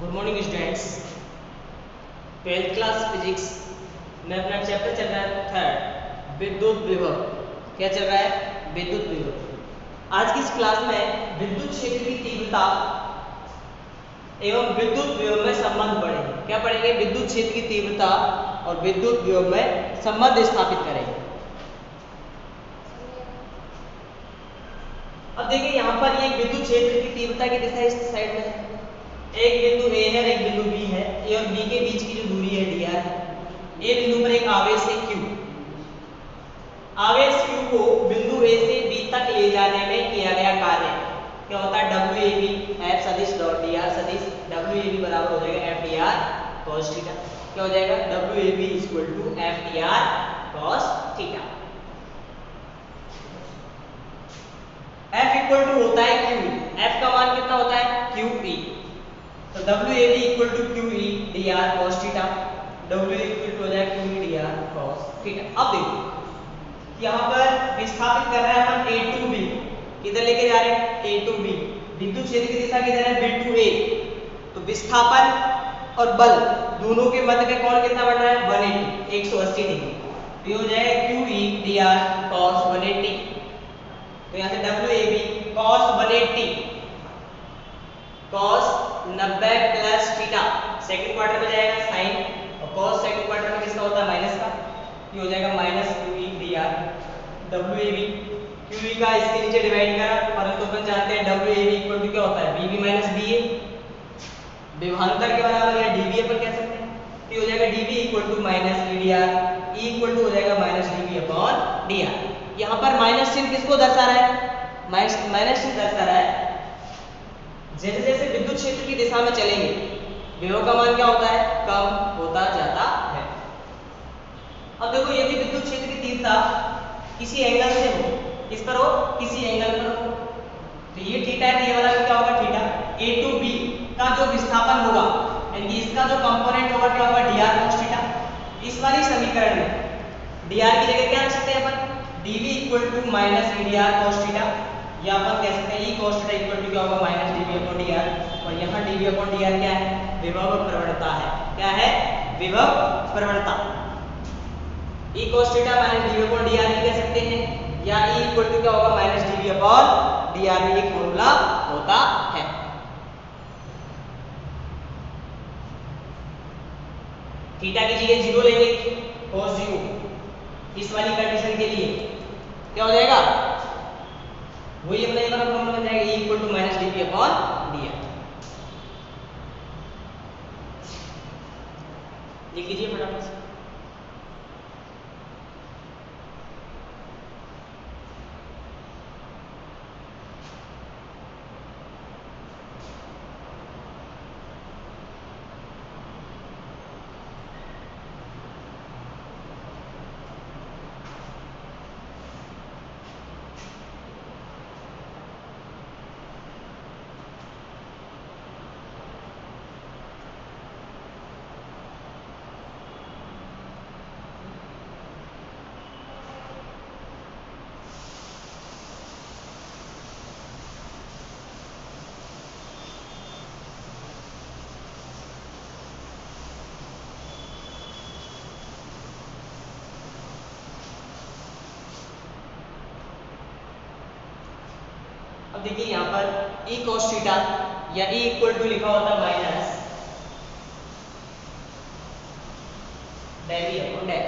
Good morning students. 12th class physics में अपना chapter चल रहा है थर्ड, विद्युत विभव। क्या चल रहा है? विद्युत विभव। आज की इस क्लास में विद्युत क्षेत्र की तीव्रता एवं विद्युत विभव में संबंध पढ़ेंगे। क्या पढ़ेंगे? विद्युत क्षेत्र की तीव्रता और विद्युत विभव में संबंध स्थापित करेंगे। अब देखिए यहाँ पर ये विद्युत क्षेत्र की तीव्रता की दिशा इस साइड में है। एक बिंदु A है और एक बिंदु B है। A और B के बीच की जो दूरी है dr है। A बिंदु पर एक आवेश है Q। आवेश Q को बिंदु A से B तक ले जाने में किया गया कार्य क्या होता है? WAB F सदिश डॉट dr सदिश WAB बराबर हो जाएगा F dr cos थीटा। क्या हो जाएगा? WAB equal to F dr cos theta. F equal to होता है QE। F का मान कितना होता है? QE। तो WAB equal to QE dr cos theta. W equal to हो जाएगा QE dr cos थीटा। अब देखो यहाँ पर विस्थापित कर रहे हैं अपन A to B। किधर लेके जा रहे हैं? A to B। विद्युत क्षेत्र की दिशा किधर है? B to A। तो विस्थापन और बल दोनों के मध्य में कोण कितना बन रहा है? 180 डिग्री। तो ये हो जाएगा QE dr cos 180। तो यहाँ से WAB cos 180 cos 90 plus theta second quarter में जाएगा साइन, और cos सेकंड क्वार्टर में किसका होता है? माइनस का। ये हो जाएगा minus QE dr। WAB QE का इसके नीचे डिवाइड करा, परंतु अपन जानते हैं WAB इक्वल टू क्या होता है? BB minus BA। विभवांतर के बराबर है DB अपन कह सकते हैं। तो ये हो जाएगा DB equal to minus EDR। E equal to हो जाएगा माइनस DB अपॉन dr। यहाँ पर माइनस चिन्ह किसको दर्शा रहा है? माइनस चिन्ह दर्शा रहा है जैसे जैसे विद्युत क्षेत्र की दिशा में चलेंगे विभव का मान क्या होता है? कम होता जाता है। अब देखो यदि विद्युत क्षेत्र की तीव्रता किसी एंगल से हो, किस पर हो? किसी एंगल पर हो, तो ये थीटा है, ये वाला क्या होगा? थीटा। A to B का जो विस्थापन होगा यानी कि इसका जो कंपोनेंट होगा क्या होगा? dr cos theta. इस वाली समीकरण में dr की जगह क्या रख सकते हैं अपन? dv equal to minus EDR cos theta, या अपन कह सकते हैं E cos theta equal to क्या होगा? Minus dv upon dr। और यहाँ dv अपॉन dr क्या है? विभव प्रवणता है। क्या है? विभव प्रवणता। E cos theta minus dv upon dr भी कह सकते हैं, या E इक्वल टू क्या होगा? माइनस dv अपॉन dr में एक फॉर्मूला होता है। थीटा की जगह 0 लेंगे, cos 0 इस वाली कंडीशन के लिए क्या हो जाएगा? वही अपना एक बार फॉर्मूला बन जाएगा E equal to minus dv upon dr। लिख लीजिए फटाफट से। अब देखिए यहाँ पर E cos थीटा या E इक्वल टू लिखा होता है minus del V upon del.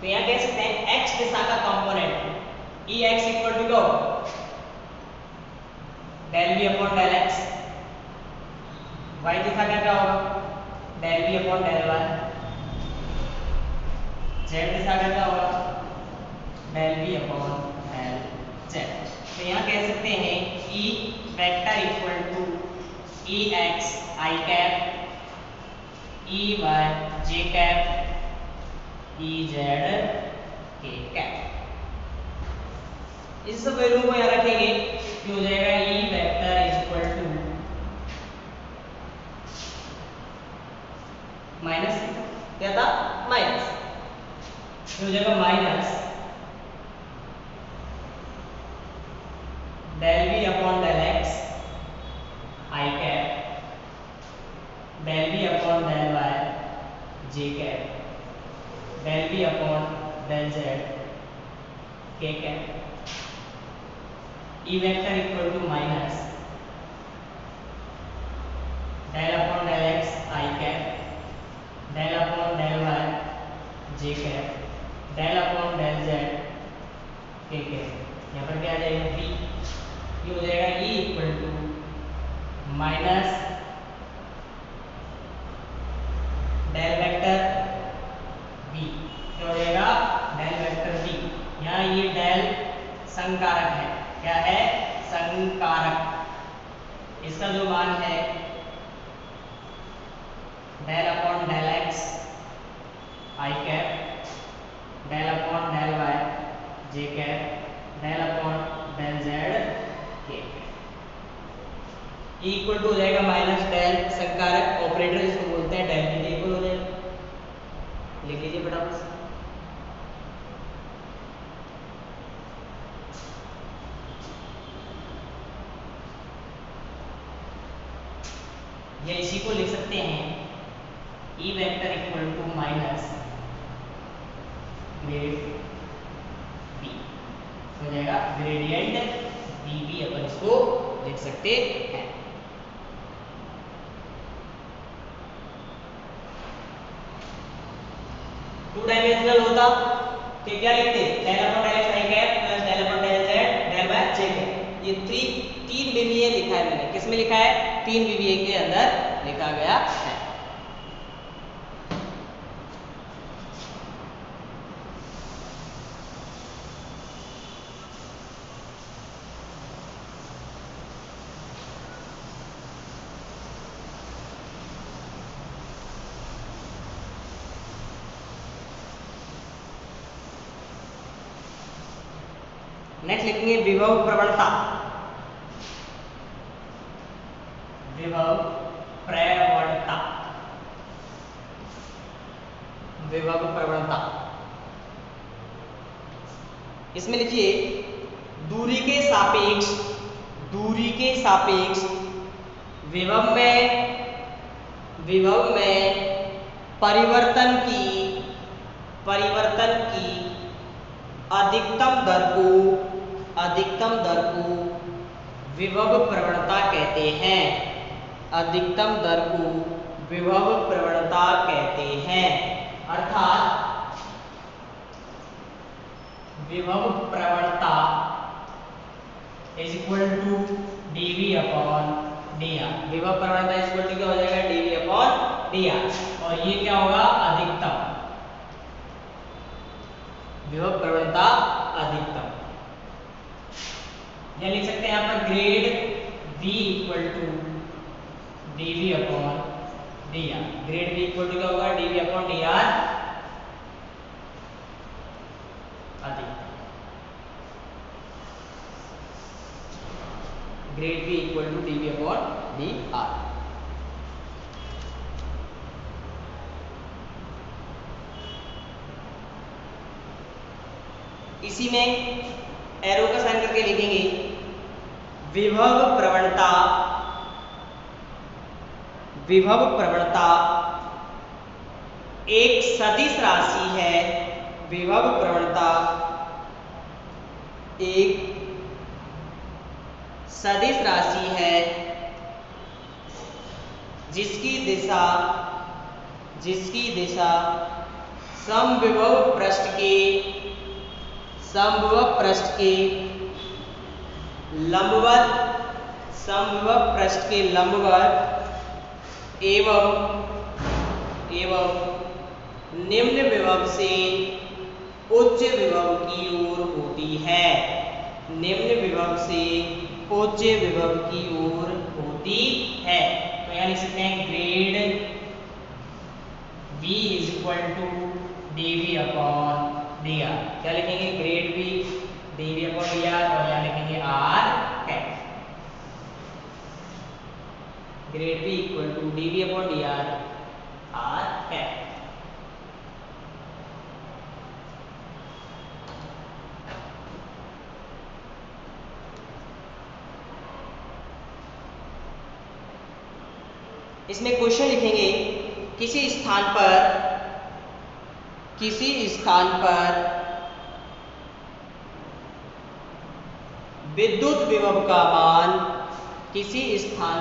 तो यहाँ कह सकते हैं x दिशा का component E x equal to क्या होगा? Del V upon del x। y दिशा का क्या होगा? Del V upon del y। z दिशा का क्या होगा? Del V upon del z। तो यहाँ कह सकते हैं E vector equal to E x I cap, E y j cap, E z k cap. इस सब वैल्यू को यहाँ रखेंगे कि हो जाएगा E vector equal to minus क्या था? माइनस हो जाएगा minus del V upon del x I cap del B upon del Y J cap, del B upon del Z K cap, E vector equal to minus del upon del X I cap, del upon del Y J cap, del upon del Z K cap. यहाँ पर क्या आ जाएगा B, ये हो जाएगा E equal to minus del vector B, क्या हो जाएगा डेल वेक्टर बी। यहाँ ये डेल संकारक है, क्या है संकारक, इसका जो मान है del upon del X I cap, del upon del Y J cap, del upon del Z K equal to हो जाएगा माइनस डेल संकारक ऑपरेटर जिसको बोलते हैं डेल के इक्वल हो जाएगा। लिख लीजिए फटाफट से। या इसी को लिख सकते हैं E vector equal to minus grad B, हो जाएगा ग्रेडियंट बी बी, अपन इसको लिख सकते हैं। टू डायमेंशनल होता तो क्या लिखते del upon del X I cap plus del upon del Z del by J cap. ये तीन विमीय लिखा है मैंने, किस में लिखा है तीन विमीय के अंदर लिखा गया है। नेक्स्ट लिखेंगे विभव प्रवणता, विभव प्रवणता, विभव प्रवणता। इसमें लिखिए दूरी के सापेक्ष, दूरी के सापेक्ष विभव में परिवर्तन की अधिकतम दर को विभव प्रवणता कहते हैं। अधिकतम दर को विभव प्रवणता कहते हैं। अर्थात विभव प्रवणता is equal to dv upon dr। विभव प्रवणता इज इक्वल टू क्या हो जाएगा dv अपॉन dr, और ये क्या होगा अधिकतम, विभव प्रवणता अधिकतम। या लिख सकते हैं यहाँ पर grad v equal to dv upon dr। Grad v equal to क्या होगा dv अपॉन dr अधिकतम। Grad v equal to dv upon dr। इसी में एरो का साइन करके लिखेंगे विभव प्रवणता, विभव प्रवणता एक सदिश राशि है। विभव प्रवणता एक सदिश राशि है जिसकी दिशा समविभव पृष्ठ के लंबवत एवं निम्न विभव से उच्च विभव की ओर होती है। निम्न विभव से उच्च विभव की ओर होती है। तो यहाँ लिख सकते हैं grad v is equal to dv upon dr। क्या लिखेंगे grad v dv upon dr, और यहाँ लिखेंगे r cap. Grad v equal to dv upon dr r cap. इसमें क्वेश्चन लिखेंगे किसी स्थान पर विद्युत विभव का मान किसी स्थान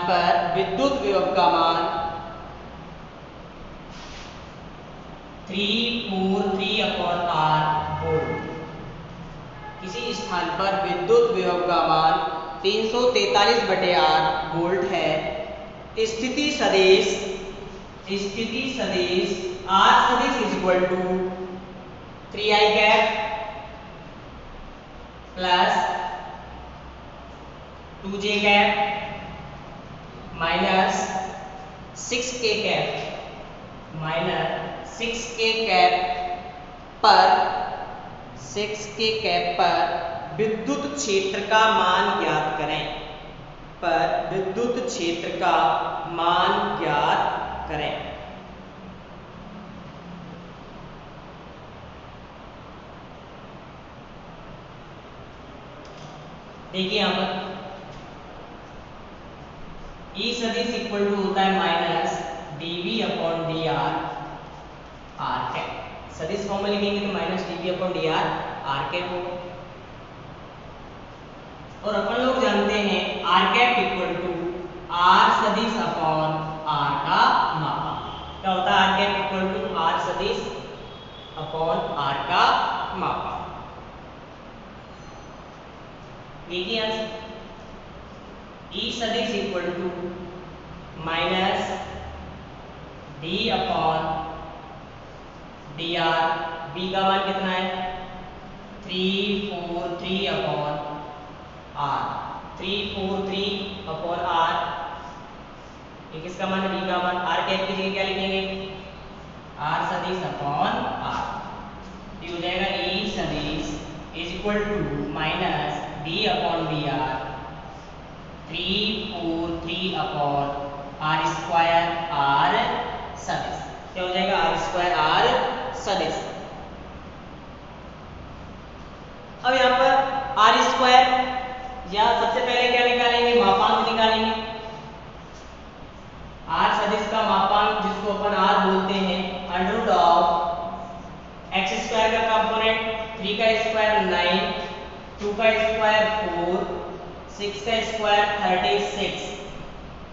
पर विद्युत विभव का मान 343/R वोल्ट। किसी स्थान पर विद्युत विभव का मान 343/R वोल्ट है। स्थिति सदिश R सदिश is equal to 3i cap plus 2j cap minus 6k cap पर विद्युत क्षेत्र का मान ज्ञात करें। देखिए यहाँ पर E सदिश इक्वल टू होता है माइनस dV/dr r कैप। सदिश फॉर्म में लिखेंगे तो माइनस dV/dr r कैप होगा। और अपन लोग जानते हैं r cap equal to r सदिश अपॉन r का मापा। क्या होता है r cap equal to r सदिश अपॉन r का मापा। देखिए आंसर E सदिश equal to minus d/dr। b का मान कितना है 343/R। 343/R ये किसका मान है? b का मान। r कैप की जगह क्या लिखेंगे r सदिश अपॉन r। ये हो जाएगा E सदिश is equal to minus d/dr 343/R square r सदिश। क्या हो जाएगा r स्क्वायर r सदिश। अब यहाँ पर r स्क्वायर या सबसे पहले क्या निकालेंगे मापांक निकालेंगे। r सदिश का मापांक जिसको अपन r बोलते हैं अंडर ऑफ x स्क्वायर का कंपोनेंट 3 का स्क्वायर 9, 2 का स्क्वायर 4, 6 का स्क्वायर 36।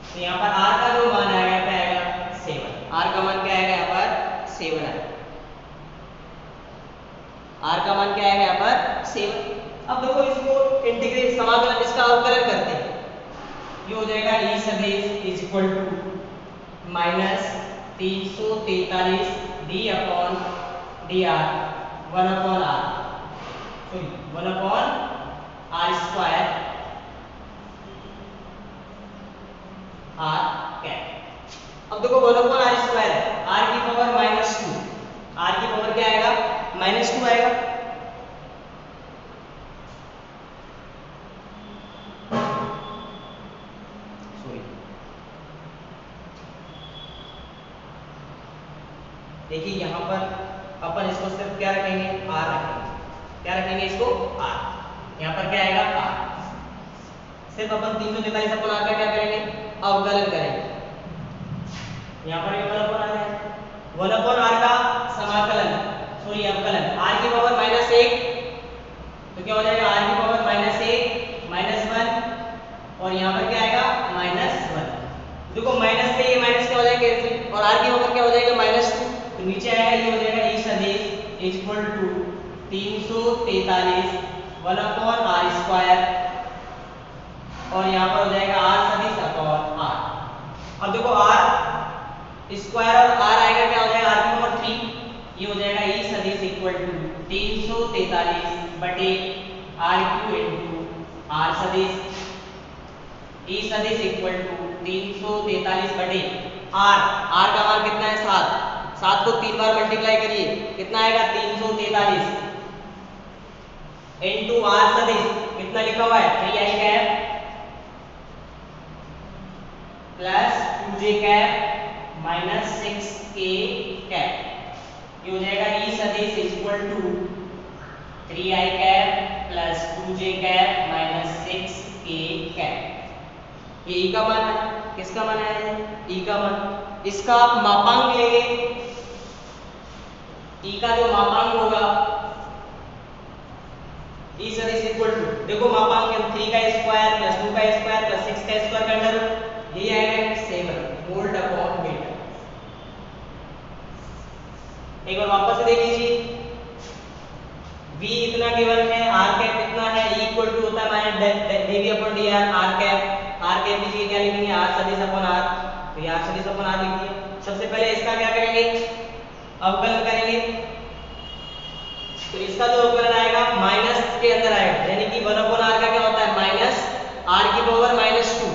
तो यहाँ पर r का जो मान आएगा क्या आएगा 7। r का मान क्या आएगा यहाँ पर 7 आएगा। r का मान क्या आएगा यहाँ पर 7। अब देखो इसको इंटीग्रेट समाकलन इसका अवकलन करते हैं। ये हो जाएगा E सदिश is equal to minus 343 d/dr 1/r square r cap. अब देखो 1/r स्क्वायर है, r की पावर -2, r की पावर क्या आएगा -2 आएगा। देखिए यहाँ पर अपन इसको सिर्फ क्या रखेंगे r रखेंगे। क्या रखेंगे इसको r। यहाँ पर क्या आएगा r। सिर्फ अपन 343 अपन r का क्या करेंगे अवकलन करेंगे। यहाँ पर 1/r है 1/r का समाकलन अवकलन r की पावर -1 तो क्या हो जाएगा r की पावर -1 -1 और यहाँ पर क्या आएगा -1। देखो माइनस से ये माइनस क्या हो जाएगा कैंसिल और r की पावर क्या हो जाएगा -2 तो नीचे आएगा ये हो जाएगा E सदिश is equal to 343 1/r square और यहाँ पर हो जाएगा r सदिश अपॉन r। अब देखो r स्क्वायर और r आएगा क्या हो जाएगा r की पावर 3 ये हो जाएगा E सदिश equal to 343/r³ into r सदिश। E सदिश इक्वल टू 343/r। r का मान कितना है 7। 7 को 3 बार मल्टीप्लाई करिए कितना आएगा 343 इनटू r सदिश कितना लिखा हुआ है 3i cap plus 2j cap minus 6k cap. ये हो जाएगा E सदिश is equal to 3i cap plus 2j cap minus 6k cap. ये ई का मान है, किसका मान है? ई का मान। इसका मापांक लेंगे, ई का जो मापांक होगा ई सर इज इक्वल टू, देखो मापांक है 3 का स्क्वायर प्लस 2 का स्क्वायर प्लस 6 का स्क्वायर का अंडर रूट, ये आएगा 7 मोल्ड अपॉन मीटर। एक बार वापस से देख लीजिए, v इतना गिवन है, r कैप इतना है, e इक्वल टू होता है minus dv upon dr, r cap लीजिए, क्या लिखेंगे? r सदिश अपॉन r, तो ये r सदिश अपॉन r लिख दिया। सबसे पहले इसका क्या करेंगे? अवकलन करेंगे, तो इसका जो अवकलन आएगा माइनस के अंदर आएगा, यानी कि 1 अपॉन r का क्या होता है? माइनस r की पावर माइनस 2,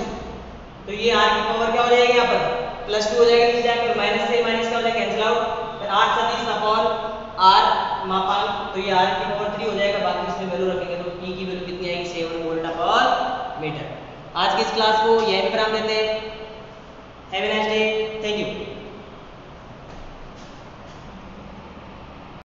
तो ये r की पावर क्या हो जाएगी? यहाँ पर प्लस 2 हो जाएगा, नीचे जाकर माइनस से माइनस क्या हो जाएगा? कैंसिल आउट, फिर r सदिश अपॉन r मापांक, तो ये r की पावर 3 हो जाएगा, बाकी इसमें वैल्यू रखेंगे तो e की वैल्यू कितनी आएगी? 7 वोल्ट पर मीटर। आज की इस क्लास को यहीं पे विराम देते हैं। Have a nice day, thank you.